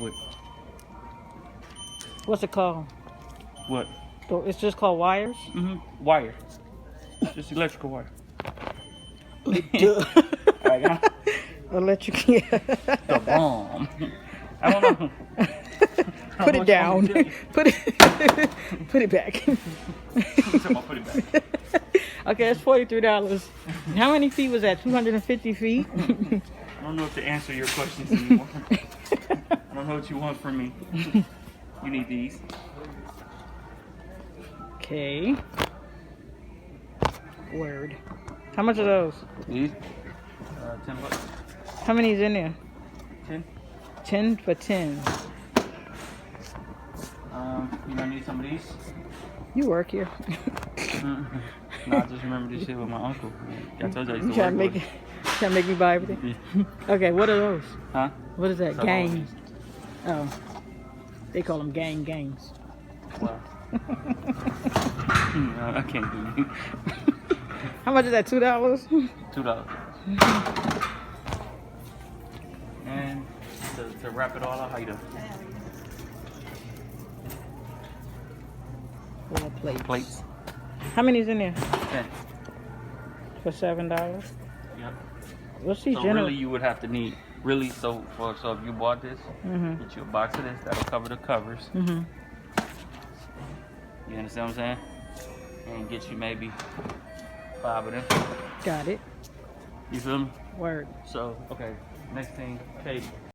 What? What's it called? What? So it's just called wires? Wire. Just electrical wire. Duh. Alright, Electric, yeah. the bomb. I don't know. Put it down. Put it back. Put it back. Okay, that's $43. How many feet was that? 250 feet? I don't know if to answer your questions anymore. I don't know what you want from me. You need these. Okay. Word. How much are those? These? $10. How many's in there? 10. 10 for 10. You gonna need some of these? You work here. No, I just remember this shit with my uncle. I told you I used You to trying work to make me buy everything? Okay, what are those? Huh? What is that? Some Gangs. Oh. They call them gangs. Wow. No, I can't do it. How much is that? $2? $2. And to wrap it all up, how you doing? 4 plates. Plates. How many's in there? 10. For $7? Yep. What's these So general? really, you would have to need so if you bought this, get you a box of this that'll cover the covers. You understand what I'm saying? And get you maybe 5 of them. Got it. You feel me? Word. So okay, next thing, Katie.